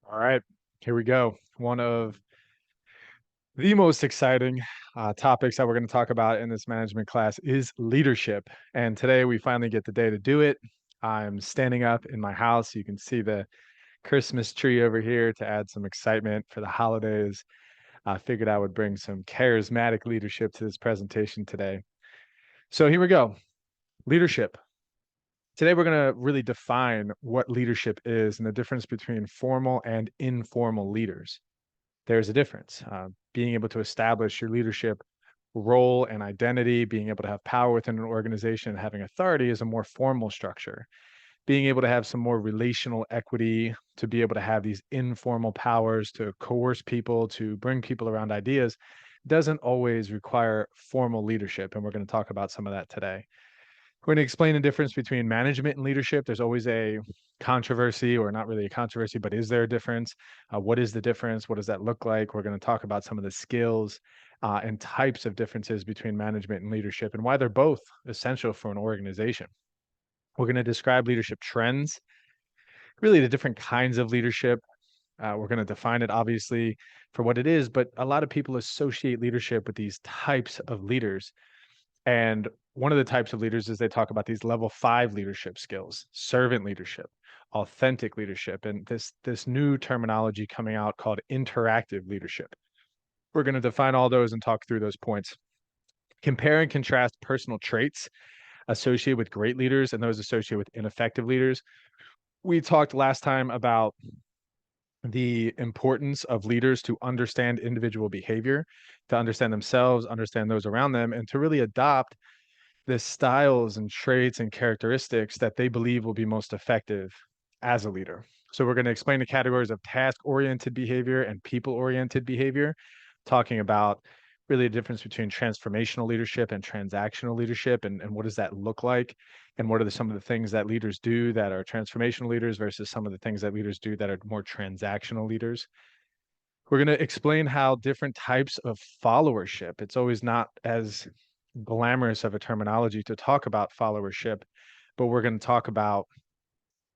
All right, here we go. One of the most exciting topics that we're going to talk about in this management class is leadership. And today we finally get the day to do it. I'm standing up in my house. You can see the Christmas tree over here to add some excitement for the holidays. I figured I would bring some charismatic leadership to this presentation today. So here we go. Leadership. Today, we're going to really define what leadership is and the difference between formal and informal leaders. There's a difference. Being able to establish your leadership role and identity, being able to have power within an organization, and having authority is a more formal structure. Being able to have some more relational equity, to be able to have these informal powers to coerce people, to bring people around ideas, doesn't always require formal leadership. And we're going to talk about some of that today. We're going to explain the difference between management and leadership. There's always a controversy, or not really a controversy, but is there a difference? What is the difference? What does that look like? We're going to talk about some of the skills and types of differences between management and leadership and why they're both essential for an organization. We're going to describe leadership trends, really the different kinds of leadership. We're going to define it, obviously, for what it is, but a lot of people associate leadership with these types of leaders. And one of the types of leaders is they talk about these level 5 leadership skills, servant leadership, authentic leadership, and this new terminology coming out called interactive leadership. We're going to define all those and talk through those points. Compare and contrast personal traits associated with great leaders and those associated with ineffective leaders. We talked last time about the importance of leaders to understand individual behavior, to understand themselves, understand those around them, and to really adopt the styles and traits and characteristics that they believe will be most effective as a leader. So we're going to explain the categories of task-oriented behavior and people-oriented behavior, talking about really the difference between transformational leadership and transactional leadership, and what does that look like, and what are some of the things that leaders do that are transformational leaders versus some of the things that leaders do that are more transactional leaders. We're going to explain how different types of followership, it's always not as glamorous of a terminology to talk about followership, but we're going to talk about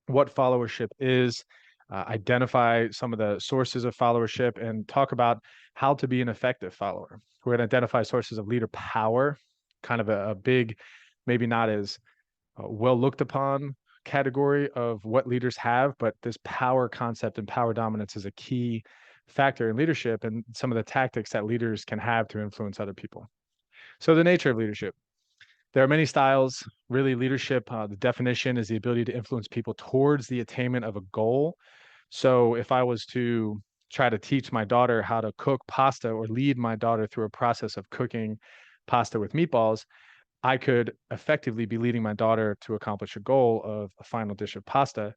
what followership is, identify some of the sources of followership, and talk about how to be an effective follower. We're going to identify sources of leader power, kind of a big, maybe not as well looked upon category of what leaders have, but this power concept and power dominance is a key factor in leadership and some of the tactics that leaders can have to influence other people. So, the nature of leadership. There are many styles. Really, leadership, the definition is the ability to influence people towards the attainment of a goal. So, if I was to try to teach my daughter how to cook pasta or lead my daughter through a process of cooking pasta with meatballs, I could effectively be leading my daughter to accomplish a goal of a final dish of pasta.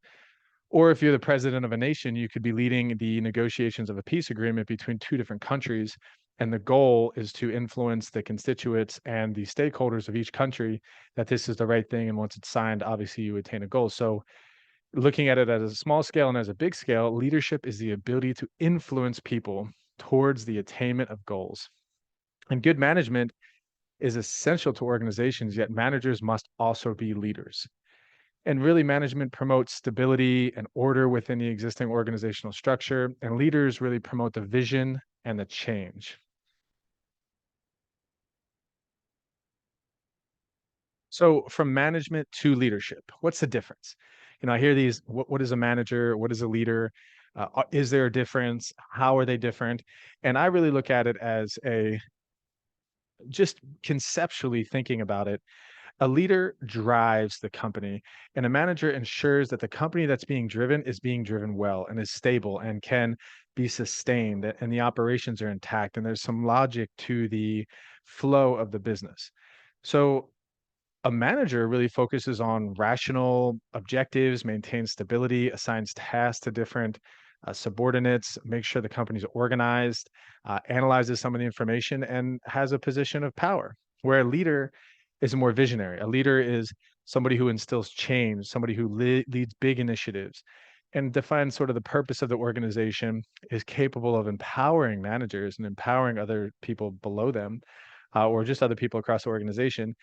Or if you're the president of a nation, you could be leading the negotiations of a peace agreement between two different countries. And the goal is to influence the constituents and the stakeholders of each country that this is the right thing. And once it's signed, obviously you attain a goal. So looking at it as a small scale and as a big scale, leadership is the ability to influence people towards the attainment of goals. And good management is essential to organizations, yet managers must also be leaders. And really, management promotes stability and order within the existing organizational structure, and leaders really promote the vision and the change. So, from management to leadership, what's the difference? I hear these, what is a manager? What is a leader? Is there a difference? How are they different? And I really look at it as just conceptually thinking about it. A leader drives the company, and a manager ensures that the company that's being driven is being driven well and is stable and can be sustained, and the operations are intact, and there's some logic to the flow of the business. So a manager really focuses on rational objectives, maintains stability, assigns tasks to different subordinates, makes sure the company's organized, analyzes some of the information, and has a position of power. Where a leader is more visionary. A leader is somebody who instills change, somebody who leads big initiatives and defines sort of the purpose of the organization, is capable of empowering managers and empowering other people below them, or just other people across the organization,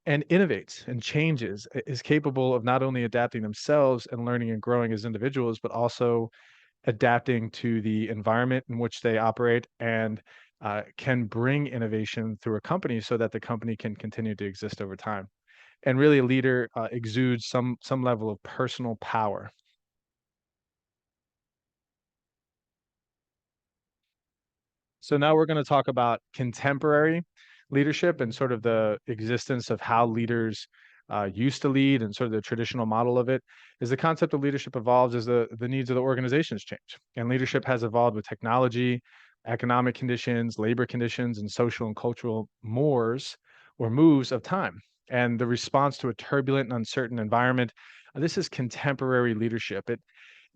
and innovates and changes, is capable of not only adapting themselves and learning and growing as individuals, but also adapting to the environment in which they operate, and can bring innovation through a company so that the company can continue to exist over time. And really, a leader exudes some level of personal power. So now we're going to talk about contemporary leadership and sort of the existence of how leaders used to lead and sort of the traditional model of it. Is the concept of leadership evolves as the needs of the organizations change, and leadership has evolved with technology, economic conditions, labor conditions, and social and cultural mores or moves of time. And the response to a turbulent and uncertain environment. This is contemporary leadership. It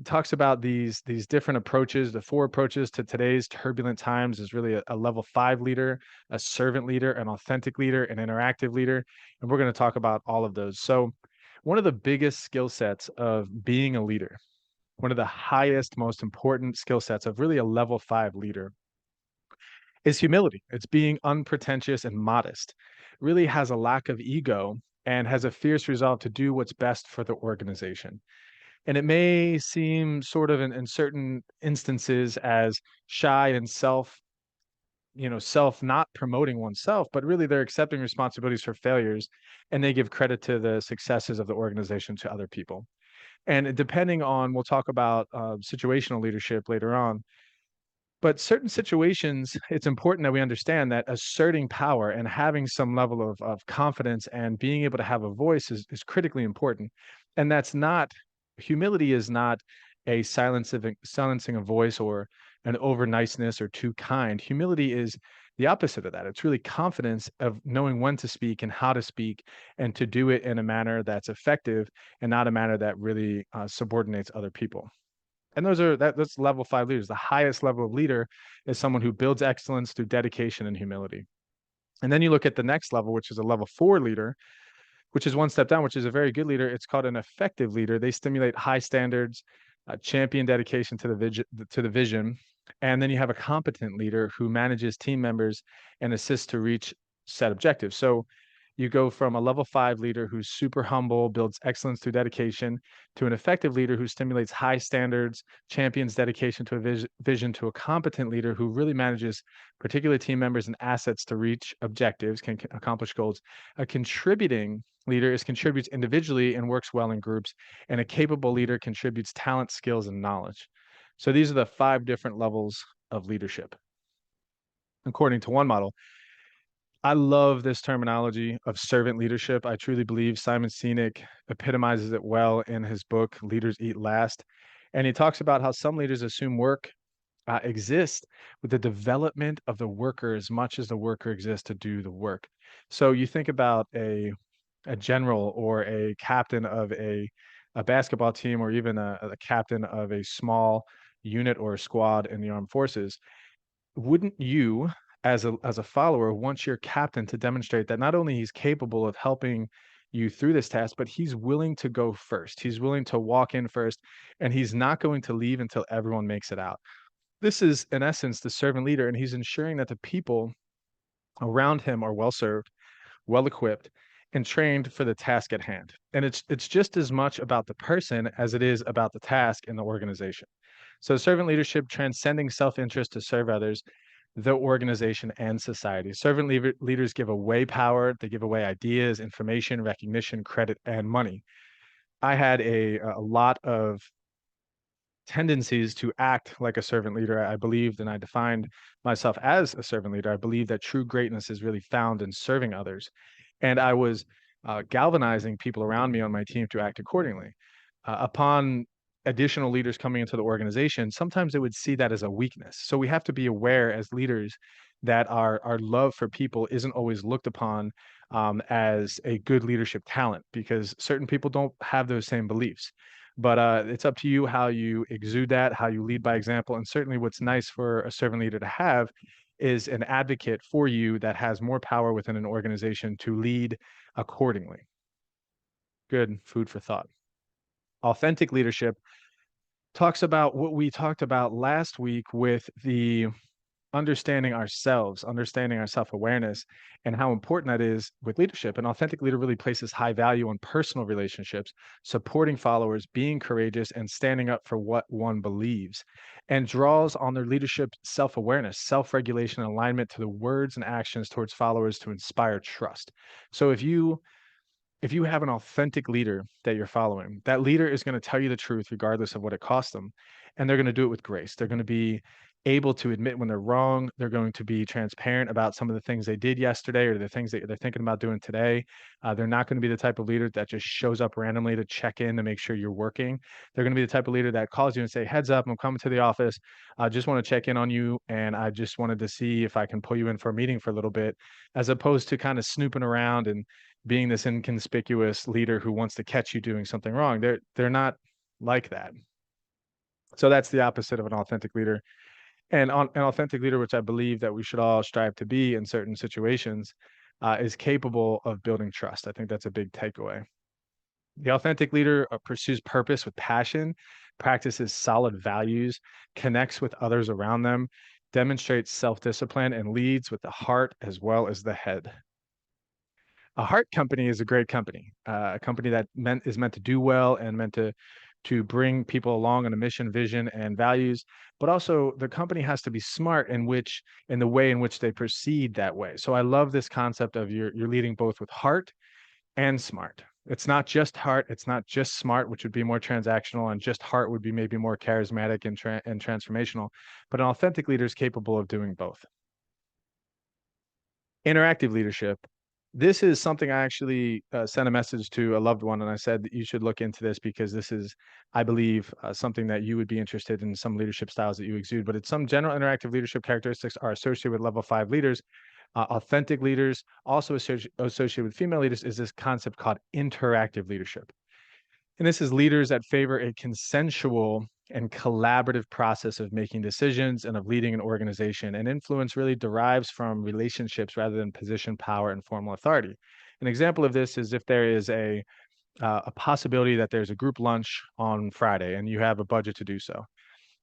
talks about these different approaches. The four approaches to today's turbulent times is really a level 5 leader, a servant leader, an authentic leader, an interactive leader, and we're going to talk about all of those. So one of the biggest skill sets of being a leader, one of the highest, most important skill sets of really a level 5 leader, is humility. It's being unpretentious and modest, really has a lack of ego, and has a fierce resolve to do what's best for the organization. And it may seem sort of in certain instances as shy and self not promoting oneself, but really they're accepting responsibilities for failures, and they give credit to the successes of the organization to other people. And depending on, we'll talk about situational leadership later on, but certain situations, it's important that we understand that asserting power and having some level of confidence and being able to have a voice is critically important. And that's not, humility is not a silencing a voice or an over niceness or too kind. Humility is the opposite of that. It's really confidence of knowing when to speak and how to speak, and to do it in a manner that's effective and not a manner that really subordinates other people. And that's level 5 leaders. The highest level of leader is someone who builds excellence through dedication and humility. And then you look at the next level, which is a level 4 leader, which is one step down, which is a very good leader. It's called an effective leader. They stimulate high standards, champion dedication to the vision. And then you have a competent leader who manages team members and assists to reach set objectives. So you go from a level 5 leader who's super humble, builds excellence through dedication, to an effective leader who stimulates high standards, champions dedication to a vision, to a competent leader who really manages particular team members and assets to reach objectives, can accomplish goals. A contributing leader contributes individually and works well in groups, and a capable leader contributes talent, skills, and knowledge. So these are the 5 different levels of leadership, according to one model. I love this terminology of servant leadership. I truly believe Simon Sinek epitomizes it well in his book, Leaders Eat Last. And he talks about how some leaders assume work exists with the development of the worker as much as the worker exists to do the work. So you think about a general or a captain of a basketball team, or even a captain of a small unit or a squad in the armed forces. Wouldn't you, as a follower, want your captain to demonstrate that not only he's capable of helping you through this task, but he's willing to go first. He's willing to walk in first, and he's not going to leave until everyone makes it out. This is, in essence, the servant leader, and he's ensuring that the people around him are well served, well equipped, and trained for the task at hand. And it's just as much about the person as it is about the task in the organization. So servant leadership transcending self-interest to serve others, the organization, and society. Servant leaders give away power, they give away ideas, information, recognition, credit, and money. I had a lot of tendencies to act like a servant leader. I believed, and I defined myself as a servant leader. I believe that true greatness is really found in serving others. And I was galvanizing people around me on my team to act accordingly. Upon additional leaders coming into the organization, sometimes they would see that as a weakness. So we have to be aware as leaders that our love for people isn't always looked upon as a good leadership talent, because certain people don't have those same beliefs. But it's up to you how you exude that, how you lead by example. And certainly what's nice for a servant leader to have is an advocate for you that has more power within an organization to lead accordingly. Good food for thought. Authentic leadership talks about what we talked about last week with the understanding ourselves, understanding our self-awareness, and how important that is with leadership. An authentic leader really places high value on personal relationships, supporting followers, being courageous, and standing up for what one believes, and draws on their leadership self-awareness, self-regulation, and alignment to the words and actions towards followers to inspire trust. So if you have an authentic leader that you're following, that leader is going to tell you the truth regardless of what it costs them. And they're going to do it with grace. They're going to be able to admit when they're wrong. They're going to be transparent about some of the things they did yesterday or the things that they're thinking about doing today. They're not going to be the type of leader that just shows up randomly to check in to make sure you're working. They're going to be the type of leader that calls you and say, heads up, I'm coming to the office. I just want to check in on you. And I just wanted to see if I can pull you in for a meeting for a little bit, as opposed to kind of snooping around and being this inconspicuous leader who wants to catch you doing something wrong. They're not like that. So that's the opposite of an authentic leader. And an authentic leader, which I believe that we should all strive to be in certain situations, is capable of building trust. I think that's a big takeaway. The authentic leader pursues purpose with passion, practices solid values, connects with others around them, demonstrates self-discipline, and leads with the heart as well as the head. A heart company is a great company, a company that is meant to do well and meant to bring people along on a mission, vision, and values. But also, the company has to be smart in the way in which they proceed that way. So I love this concept of you're leading both with heart and smart. It's not just heart, it's not just smart, which would be more transactional, and just heart would be maybe more charismatic and transformational. But an authentic leader is capable of doing both. Interactive leadership. This is something I actually sent a message to a loved one, and I said that you should look into this because this is, I believe, something that you would be interested in, some leadership styles that you exude. But it's some general interactive leadership characteristics are associated with level 5 leaders. Authentic leaders, also associated with female leaders, is this concept called interactive leadership. And this is leaders that favor a consensual and collaborative process of making decisions and of leading an organization. And influence really derives from relationships rather than position, power, and formal authority. An example of this is if there is a possibility that there's a group lunch on Friday and you have a budget to do so.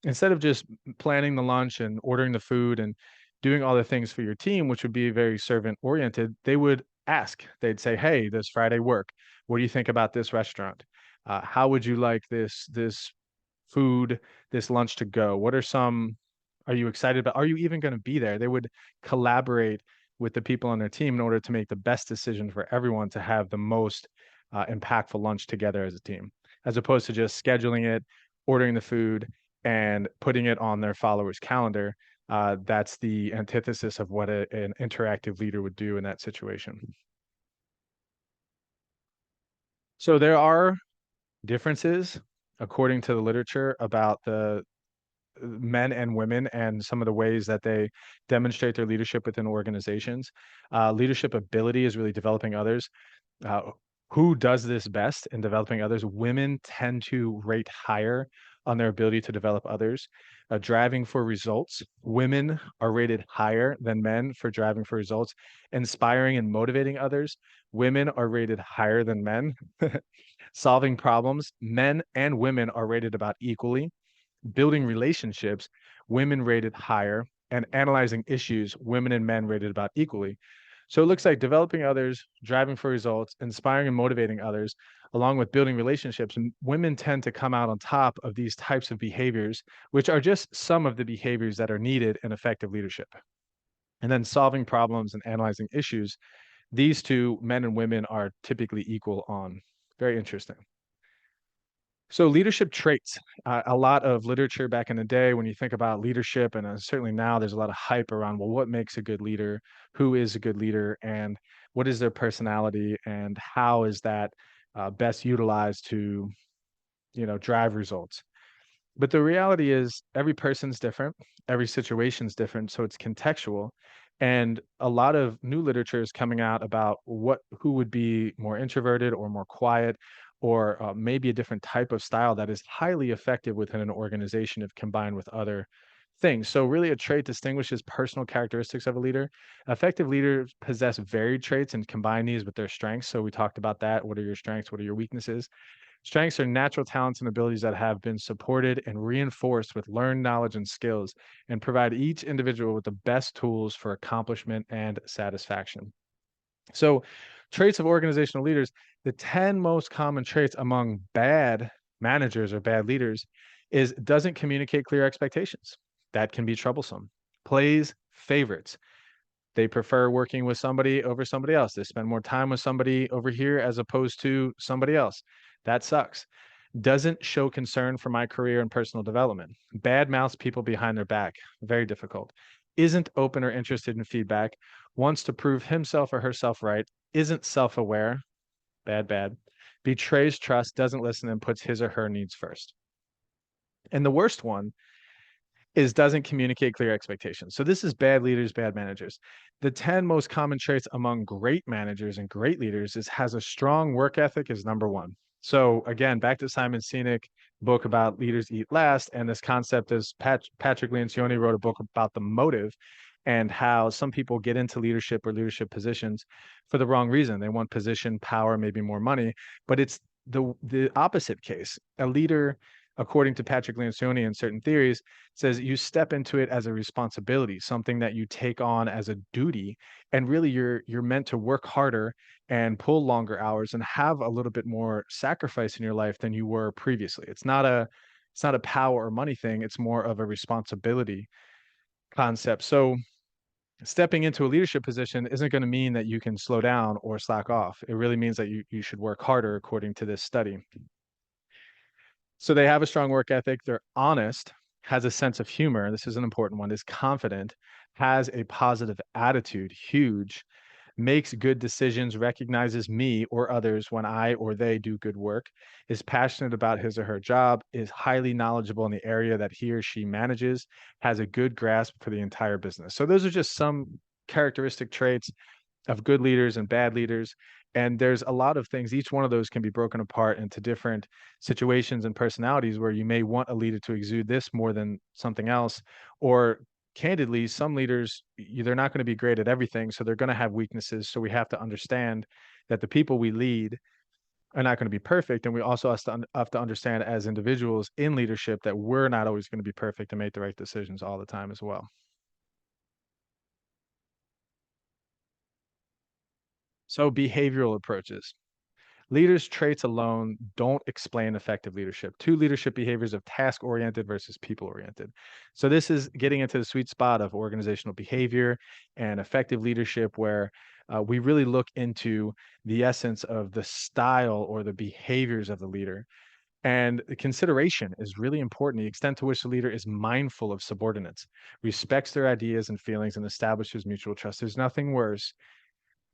Instead of just planning the lunch and ordering the food and doing all the things for your team, which would be very servant oriented, they would ask. They'd say, "Hey, does Friday work? What do you think about this restaurant? How would you like this food, this lunch to go? What are some? Are you excited about? Are you even going to be there?" They would collaborate with the people on their team in order to make the best decision for everyone to have the most impactful lunch together as a team, as opposed to just scheduling it, ordering the food, and putting it on their followers' calendar. That's the antithesis of what an interactive leader would do in that situation. So there are differences, according to the literature, about the men and women and some of the ways that they demonstrate their leadership within organizations. Leadership ability is really developing others. Uh, who does this best in developing others? Women tend to rate higher on their ability to develop others. Driving for results, women are rated higher than men for driving for results. Inspiring and motivating others, women are rated higher than men. Solving problems, men and women are rated about equally. Building relationships, women rated higher. And analyzing issues, women and men rated about equally. So it looks like developing others, driving for results, inspiring and motivating others, along with building relationships. And women tend to come out on top of these types of behaviors, which are just some of the behaviors that are needed in effective leadership. And then solving problems and analyzing issues. These two, men and women, are typically equal on. Very interesting. So leadership traits, a lot of literature back in the day, when you think about leadership, and certainly now there's a lot of hype around, well, what makes a good leader? Who is a good leader? And what is their personality? And how is that best utilized to, drive results? But the reality is every person's different, every situation's different, so it's contextual. And a lot of new literature is coming out about who would be more introverted or more quiet, or maybe a different type of style that is highly effective within an organization if combined with other things. So really a trait distinguishes personal characteristics of a leader. Effective leaders possess varied traits and combine these with their strengths. So we talked about that. What are your strengths? What are your weaknesses? Strengths are natural talents and abilities that have been supported and reinforced with learned knowledge and skills and provide each individual with the best tools for accomplishment and satisfaction. So, traits of organizational leaders, the 10 most common traits among bad managers or bad leaders is doesn't communicate clear expectations. That can be troublesome. Plays favorites. They prefer working with somebody over somebody else. They spend more time with somebody over here as opposed to somebody else. That sucks. Doesn't show concern for my career and personal development. Bad mouths people behind their back. Very difficult. Isn't open or interested in feedback. Wants to prove himself or herself right. Isn't self aware. Bad, bad. Betrays trust. Doesn't listen and puts his or her needs first. And the worst one is doesn't communicate clear expectations. So this is bad leaders, bad managers. The 10 most common traits among great managers and great leaders is has a strong work ethic is number one. So again, back to Simon Sinek book about leaders eat last, and this concept is Patrick Lencioni wrote a book about the motive and how some people get into leadership or leadership positions for the wrong reason. They want position, power, maybe more money, but it's the opposite case. A leader, according to Patrick Lencioni and certain theories, says you step into it as a responsibility, something that you take on as a duty, and really you're meant to work harder and pull longer hours and have a little bit more sacrifice in your life than you were previously. It's not a power or money thing, it's more of a responsibility concept. So stepping into a leadership position isn't going to mean that you can slow down or slack off. It really means that you should work harder according to this study. So they have a strong work ethic, they're honest, has a sense of humor, this is an important one, is confident, has a positive attitude, huge, makes good decisions, recognizes me or others when I or they do good work, is passionate about his or her job, is highly knowledgeable in the area that he or she manages, has a good grasp for the entire business. So those are just some characteristic traits of good leaders and bad leaders. And there's a lot of things, each one of those can be broken apart into different situations and personalities where you may want a leader to exude this more than something else. Or candidly, some leaders, they're not going to be great at everything. So they're going to have weaknesses. So we have to understand that the people we lead are not going to be perfect. And we also have to understand as individuals in leadership that we're not always going to be perfect and make the right decisions all the time as well. So behavioral approaches. Leaders' traits alone don't explain effective leadership. Two leadership behaviors of task oriented versus people oriented. So, this is getting into the sweet spot of organizational behavior and effective leadership, where we really look into the essence of the style or the behaviors of the leader. And the consideration is really important. The extent to which the leader is mindful of subordinates, respects their ideas and feelings, and establishes mutual trust. There's nothing worse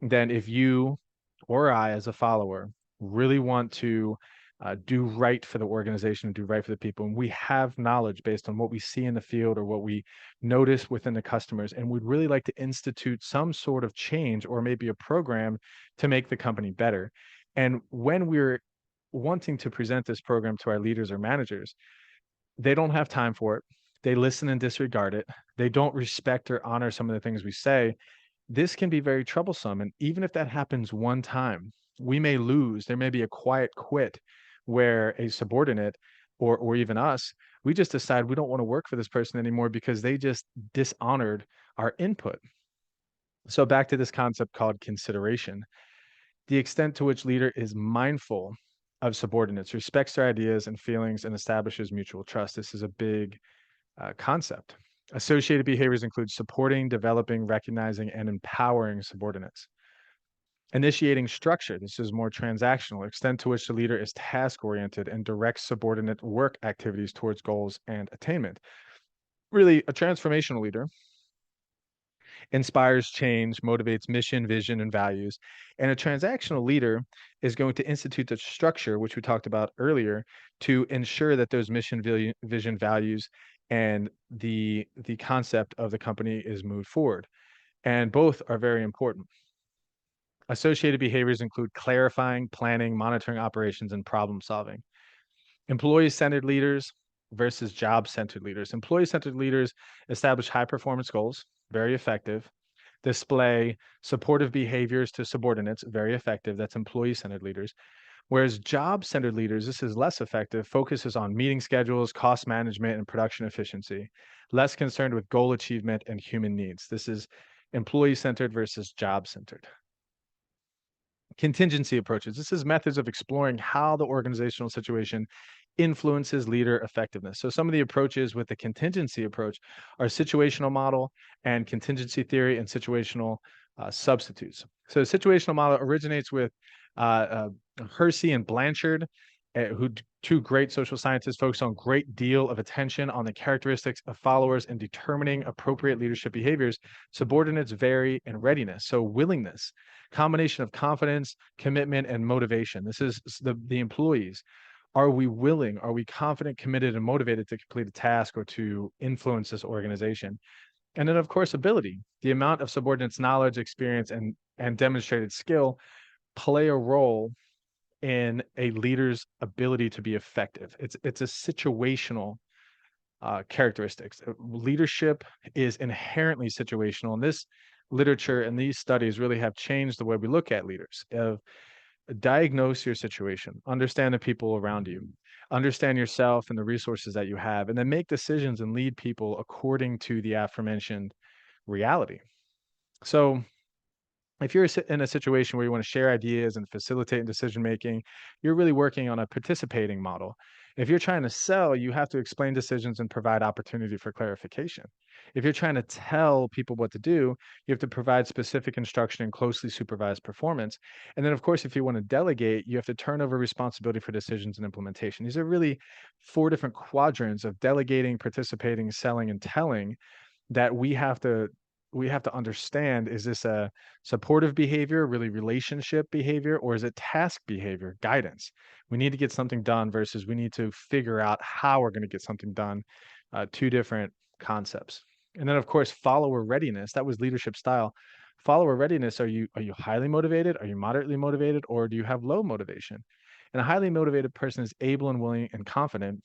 than if you or I, as a follower, really want to do right for the organization and do right for the people, and we have knowledge based on what we see in the field or what we notice within the customers, and we'd really like to institute some sort of change or maybe a program to make the company better. And when we're wanting to present this program to our leaders or managers, they don't have time for it. They listen and disregard it. They don't respect or honor some of the things we say. This can be very troublesome, and even if that happens one time, we may lose. There may be a quiet quit where a subordinate or even us, we just decide we don't want to work for this person anymore because they just dishonored our input. So back to this concept called consideration. The extent to which leader is mindful of subordinates, respects their ideas and feelings, and establishes mutual trust. This is a big concept. Associated behaviors include supporting, developing, recognizing, and empowering subordinates. Initiating structure. This is more transactional, extent to which the leader is task oriented and directs subordinate work activities towards goals and attainment. Really, a transformational leader inspires change, motivates mission, vision, and values. And a transactional leader is going to institute the structure, which we talked about earlier, to ensure that those mission, vision, values, and the concept of the company is moved forward. And both are very important. Associated behaviors include clarifying, planning, monitoring operations, and problem solving. Employee-centered leaders versus job-centered leaders. Employee-centered leaders establish high-performance goals, very effective. Display supportive behaviors to subordinates, very effective. That's employee-centered leaders. Whereas job-centered leaders, this is less effective, focuses on meeting schedules, cost management, and production efficiency, less concerned with goal achievement and human needs. This is employee-centered versus job-centered. Contingency approaches. This is methods of exploring how the organizational situation influences leader effectiveness. So some of the approaches with the contingency approach are situational model and contingency theory and situational substitutes. So the situational model originates with uh, Hersey and Blanchard, two great social scientists focus on great deal of attention on the characteristics of followers and determining appropriate leadership behaviors. Subordinates vary in readiness. So willingness, combination of confidence, commitment, and motivation. This is the employees. Are we willing? Are we confident, committed, and motivated to complete a task or to influence this organization? And then, of course, ability. The amount of subordinates' knowledge, experience, and demonstrated skill play a role in a leader's ability to be effective. It's a situational characteristics. Leadership is inherently situational, and this literature and these studies really have changed the way we look at leaders. Of diagnose your situation, understand the people around you, understand yourself and the resources that you have, and then make decisions and lead people according to the aforementioned reality. So if you're in a situation where you want to share ideas and facilitate decision making, you're really working on a participating model. If you're trying to sell, you have to explain decisions and provide opportunity for clarification. If you're trying to tell people what to do, you have to provide specific instruction and closely supervise performance. And then, of course, if you want to delegate, you have to turn over responsibility for decisions and implementation. These are really four different quadrants of delegating, participating, selling, and telling that we have to understand. Is this a supportive behavior, really relationship behavior, or is it task behavior, guidance? We need to get something done versus we need to figure out how we're going to get something done. Two different concepts. And then, of course, follower readiness. That was leadership style. Follower readiness. Are you highly motivated? Are you moderately motivated, or do you have low motivation? And a highly motivated person is able and willing and confident.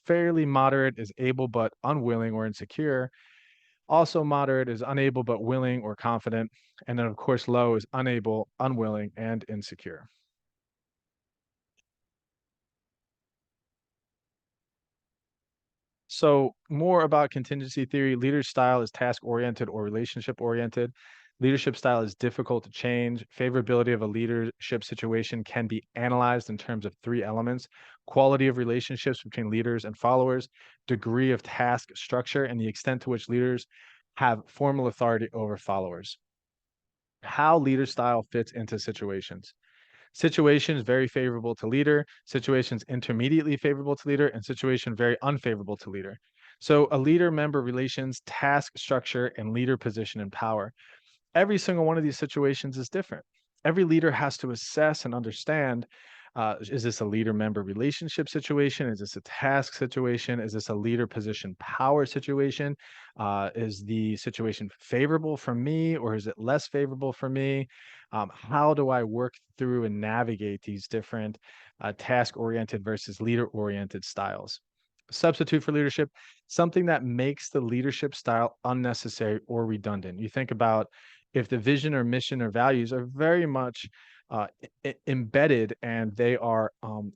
Fairly moderate is able but unwilling or insecure. Also, moderate is unable but willing or confident. And then, of course, low is unable, unwilling, and insecure. So, more about contingency theory. Leader style is task oriented or relationship oriented. Leadership style is difficult to change. Favorability of a leadership situation can be analyzed in terms of three elements: quality of relationships between leaders and followers, degree of task structure, and the extent to which leaders have formal authority over followers. How leader style fits into situations. Situations very favorable to leader, situations intermediately favorable to leader, and situation very unfavorable to leader. So a leader member relations, task structure, and leader position and power. Every single one of these situations is different. Every leader has to assess and understand, is this a leader member relationship situation? Is this a task situation? Is this a leader position power situation? Is the situation favorable for me, or is it less favorable for me? How do I work through and navigate these different task oriented versus leader oriented styles? Substitute for leadership, something that makes the leadership style unnecessary or redundant. You think about if the vision or mission or values are very much embedded and they are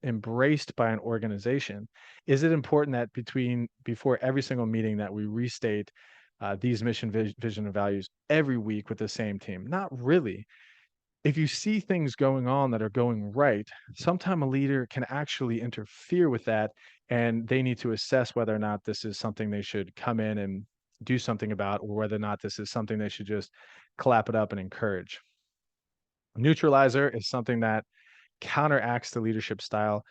embraced by an organization, is it important that before every single meeting that we restate these mission, vision, and values every week with the same team? Not really. If you see things going on that are going right, sometime a leader can actually interfere with that, and they need to assess whether or not this is something they should come in and do something about, or whether or not this is something they should just clap it up and encourage. Neutralizer is something that counteracts the leadership style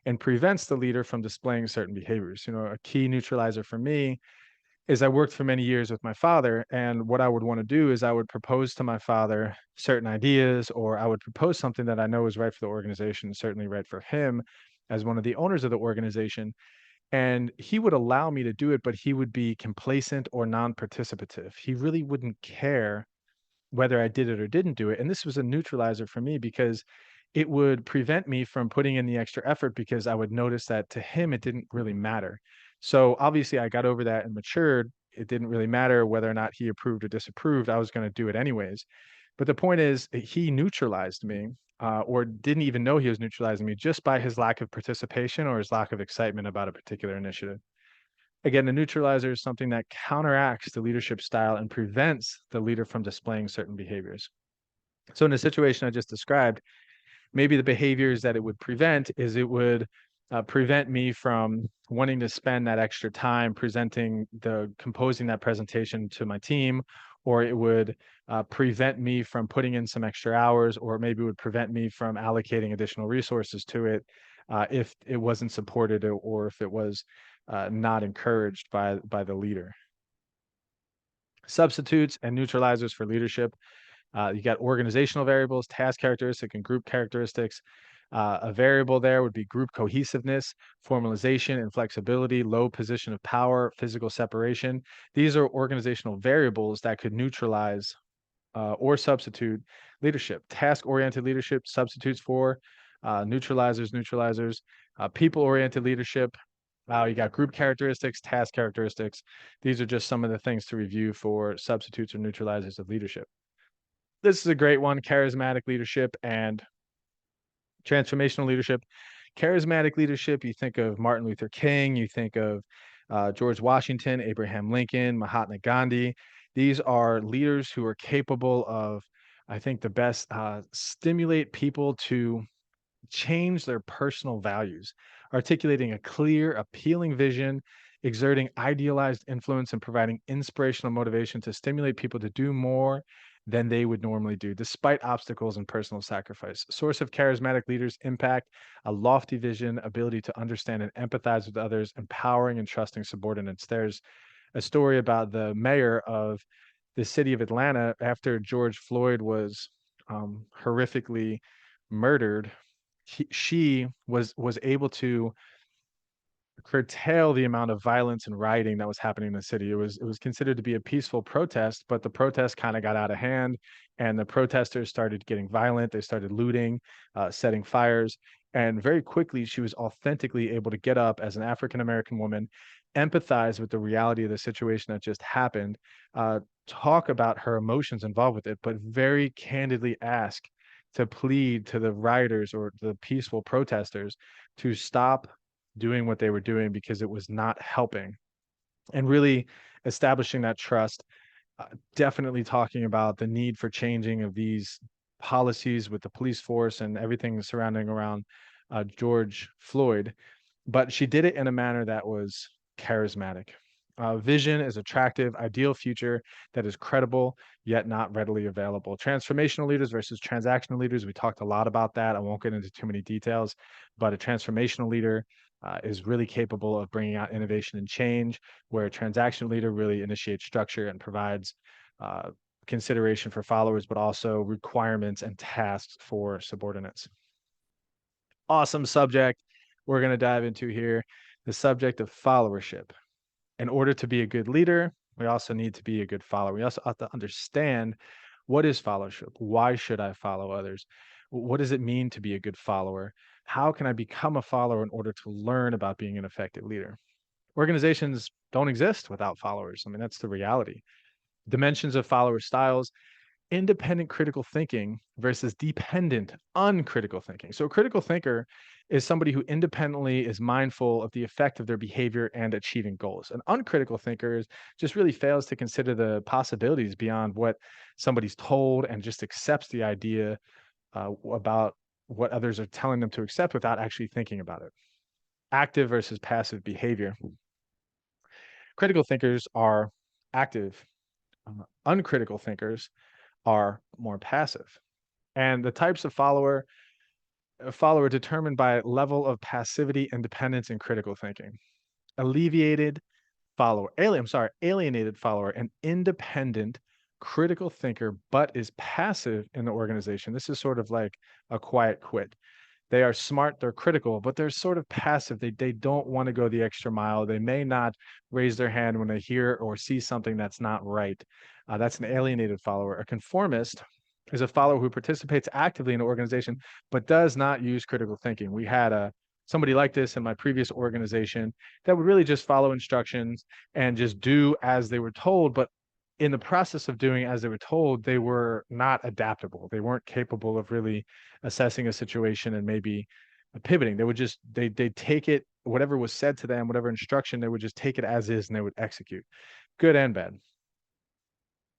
and prevents the leader from displaying certain behaviors. A key neutralizer for me is I worked for many years with my father, and what I would want to do is I would propose to my father certain ideas, or I would propose something that I know is right for the organization, certainly right for him as one of the owners of the organization. And he would allow me to do it, but he would be complacent or non-participative. He really wouldn't care whether I did it or didn't do it. And this was a neutralizer for me because it would prevent me from putting in the extra effort, because I would notice that to him, it didn't really matter. So obviously, I got over that and matured. It didn't really matter whether or not he approved or disapproved. I was going to do it anyways. But the point is, he neutralized me. or didn't even know he was neutralizing me just by his lack of participation or his lack of excitement about a particular initiative. Again, the neutralizer is something that counteracts the leadership style and prevents the leader from displaying certain behaviors. So in the situation I just described, maybe the behaviors that it would prevent is it would prevent me from wanting to spend that extra time composing that presentation to my team, or it would prevent me from putting in some extra hours, or maybe it would prevent me from allocating additional resources to it if it wasn't supported, or if it was not encouraged by the leader. Substitutes and neutralizers for leadership. You got organizational variables, task characteristic, and group characteristics. A variable there would be group cohesiveness, formalization and flexibility, low position of power, physical separation. These are organizational variables that could neutralize or substitute leadership. Task-oriented leadership substitutes for neutralizers. People-oriented leadership. You got group characteristics, task characteristics. These are just some of the things to review for substitutes or neutralizers of leadership. This is a great one, charismatic leadership and transformational leadership. Charismatic leadership, you think of Martin Luther King, you think of George Washington, Abraham Lincoln, Mahatma Gandhi. These are leaders who are capable of, I think, the best stimulate people to change their personal values, articulating a clear, appealing vision, exerting idealized influence, and providing inspirational motivation to stimulate people to do more than they would normally do, despite obstacles and personal sacrifice. Source of charismatic leaders' impact, a lofty vision, ability to understand and empathize with others, empowering and trusting subordinates. There's a story about the mayor of the city of Atlanta after George Floyd was horrifically murdered. She was able to curtail the amount of violence and rioting that was happening in the city. It was considered to be a peaceful protest, but the protest kind of got out of hand, and the protesters started getting violent. They started looting, setting fires, and very quickly she was authentically able to get up as an African American woman, empathize with the reality of the situation that just happened, talk about her emotions involved with it, but very candidly ask to plead to the rioters or the peaceful protesters to stop doing what they were doing because it was not helping, and really establishing that trust. Definitely talking about the need for changing of these policies with the police force and everything surrounding around George Floyd, but she did it in a manner that was charismatic. Vision is attractive, ideal future that is credible yet not readily available. Transformational leaders versus transactional leaders. We talked a lot about that. I won't get into too many details, but a transformational leader is really capable of bringing out innovation and change, where a transactional leader really initiates structure and provides consideration for followers, but also requirements and tasks for subordinates. Awesome subject we're going to dive into here, the subject of followership. In order to be a good leader, we also need to be a good follower. We also have to understand, what is followership? Why should I follow others? What does it mean to be a good follower? How can I become a follower in order to learn about being an effective leader? Organizations don't exist without followers. I mean, that's the reality. Dimensions of follower styles: independent critical thinking versus dependent uncritical thinking. So a critical thinker is somebody who independently is mindful of the effect of their behavior and achieving goals. An uncritical thinker just really fails to consider the possibilities beyond what somebody's told and just accepts the idea about what others are telling them to accept without actually thinking about it. Active versus passive behavior. Critical thinkers are active. Uncritical thinkers are more passive. And the types of follower determined by level of passivity, independence, and critical thinking. Alienated follower, an independent critical thinker, but is passive in the organization. This is sort of like a quiet quit. They are smart, they're critical, but they're sort of passive. They don't want to go the extra mile. They may not raise their hand when they hear or see something that's not right. That's an alienated follower. A conformist is a follower who participates actively in an organization, but does not use critical thinking. We had somebody like this in my previous organization that would really just follow instructions and just do as they were told, but in the process of doing as they were told, they were not adaptable. They weren't capable of really assessing a situation and maybe pivoting. They would just they'd take it, whatever was said to them, whatever instruction, they would just take it as is and they would execute, good and bad.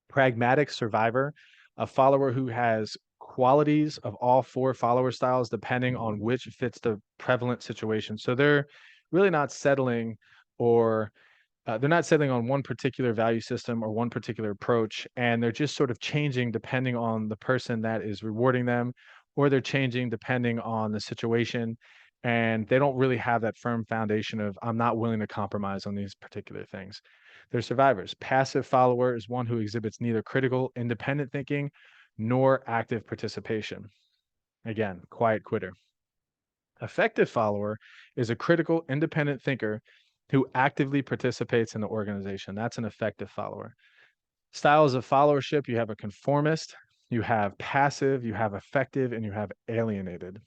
Pragmatic survivor, a follower who has qualities of all four follower styles depending on which fits the prevalent situation. So they're really not settling or they're not settling on one particular value system or one particular approach, and they're just sort of changing depending on the person that is rewarding them, or they're changing depending on the situation. And they don't really have that firm foundation of, I'm not willing to compromise on these particular things. They're survivors. Passive follower is one who exhibits neither critical, independent thinking nor active participation. Again, quiet quitter. Effective follower is a critical, independent thinker who actively participates in the organization. That's an effective follower. Styles of followership, you have a conformist, you have passive, you have effective, and you have alienated.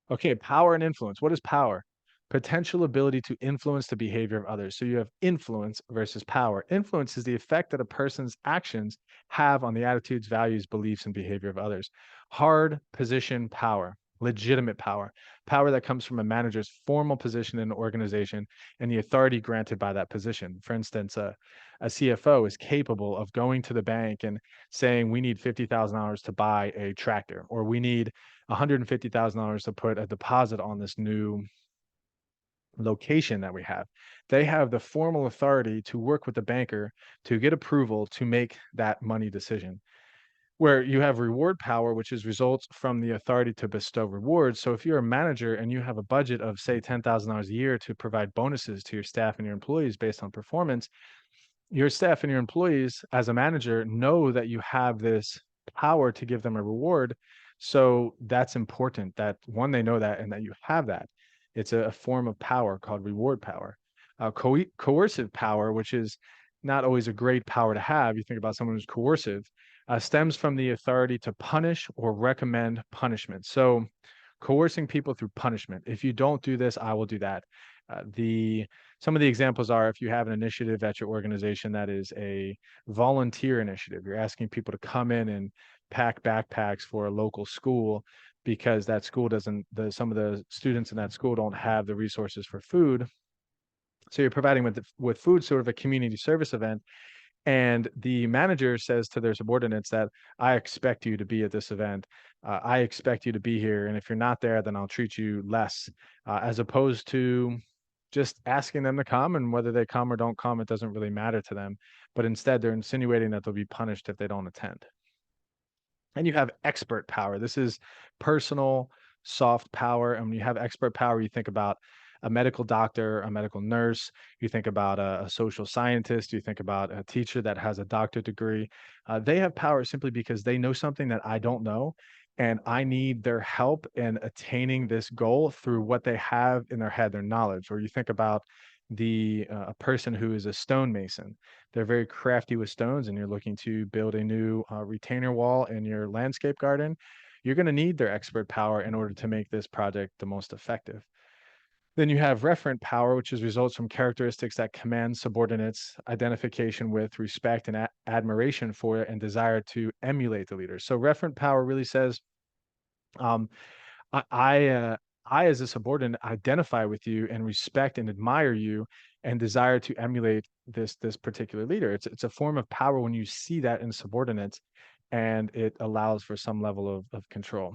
Okay, power and influence. What is power? Potential ability to influence the behavior of others. So you have influence versus power. Influence is the effect that a person's actions have on the attitudes, values, beliefs, and behavior of others. Hard position power, legitimate power, power that comes from a manager's formal position in an organization and the authority granted by that position. For instance, a CFO is capable of going to the bank and saying, we need $50,000 to buy a tractor, or we need $150,000 to put a deposit on this new location that we have. They have the formal authority to work with the banker to get approval to make that money decision. Where you have reward power, which is results from the authority to bestow rewards. So if you're a manager and you have a budget of, say, $10,000 a year to provide bonuses to your staff and your employees based on performance, your staff and your employees as a manager know that you have this power to give them a reward. So that's important that one, they know that and that you have that. It's a form of power called reward power. Coercive power, which is not always a great power to have. You think about someone who's coercive, stems from the authority to punish or recommend punishment. So coercing people through punishment. If you don't do this, I will do that. The Some of the examples are, if you have an initiative at your organization that is a volunteer initiative, you're asking people to come in and pack backpacks for a local school because that school doesn't, some of the students in that school don't have the resources for food. So you're providing with food, sort of a community service event. And the manager says to their subordinates that, I expect you to be at this event. I expect you to be here. And if you're not there, then I'll treat you less, as opposed to just asking them to come, and whether they come or don't come, it doesn't really matter to them. But instead, they're insinuating that they'll be punished if they don't attend. And you have expert power. This is personal, soft power. And when you have expert power, you think about a medical doctor, a medical nurse, you think about a social scientist, you think about a teacher that has a doctorate degree. They have power simply because they know something that I don't know. And I need their help in attaining this goal through what they have in their head, their knowledge. Or you think about a person who is a stonemason. They're very crafty with stones, and you're looking to build a new retainer wall in your landscape garden. You're going to need their expert power in order to make this project the most effective. Then you have referent power, which is results from characteristics that command subordinates identification with, respect, and admiration for it, and desire to emulate the leader. So referent power really says, um, I, I, uh, I, as a subordinate, identify with you and respect and admire you and desire to emulate this particular leader. It's a form of power when you see that in subordinates, and it allows for some level of control.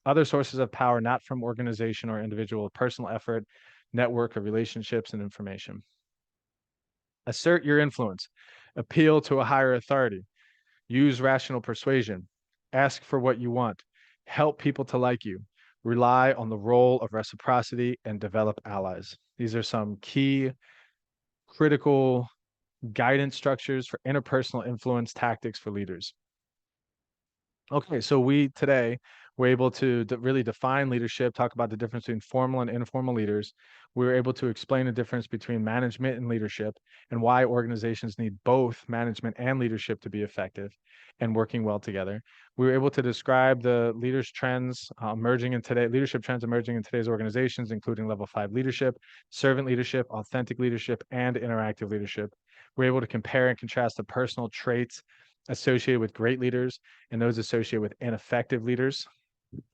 Other sources of power, not from organization or individual, personal effort, network of relationships, and information. Assert your influence. Appeal to a higher authority. Use rational persuasion. Ask for what you want. Help people to like you. Rely on the role of reciprocity and develop allies. These are some key critical guidance structures for interpersonal influence tactics for leaders. Okay, so we today were able to really define leadership, talk about the difference between formal and informal leaders. We were able to explain the difference between management and leadership, and why organizations need both management and leadership to be effective and working well together. We were able to describe the leadership trends emerging in today's organizations, including level 5 leadership, servant leadership, authentic leadership, and interactive leadership. We're able to compare and contrast the personal traits associated with great leaders and those associated with ineffective leaders.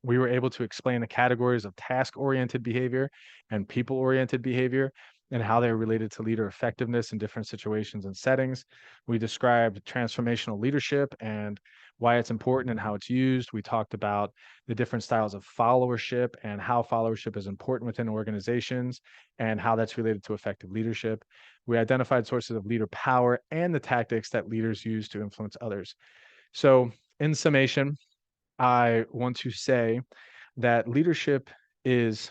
We were able to explain the categories of task-oriented behavior and people-oriented behavior and how they're related to leader effectiveness in different situations and settings. We described transformational leadership and why it's important and how it's used. We talked about the different styles of followership and how followership is important within organizations and how that's related to effective leadership. We identified sources of leader power and the tactics that leaders use to influence others. So, in summation, I want to say that leadership is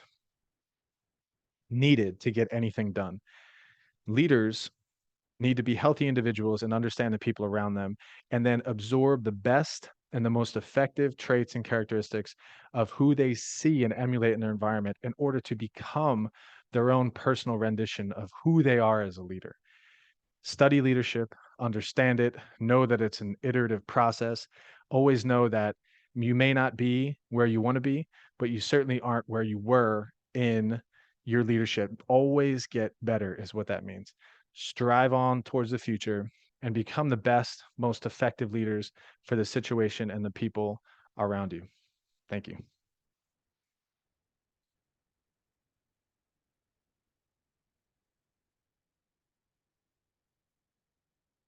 needed to get anything done. Leaders need to be healthy individuals and understand the people around them, and then absorb the best and the most effective traits and characteristics of who they see and emulate in their environment in order to become their own personal rendition of who they are as a leader. Study leadership, understand it, know that it's an iterative process. Always know that you may not be where you want to be, but you certainly aren't where you were in your leadership. Always get better, is what that means. Strive on towards the future and become the best, most effective leaders for the situation and the people around you. Thank you.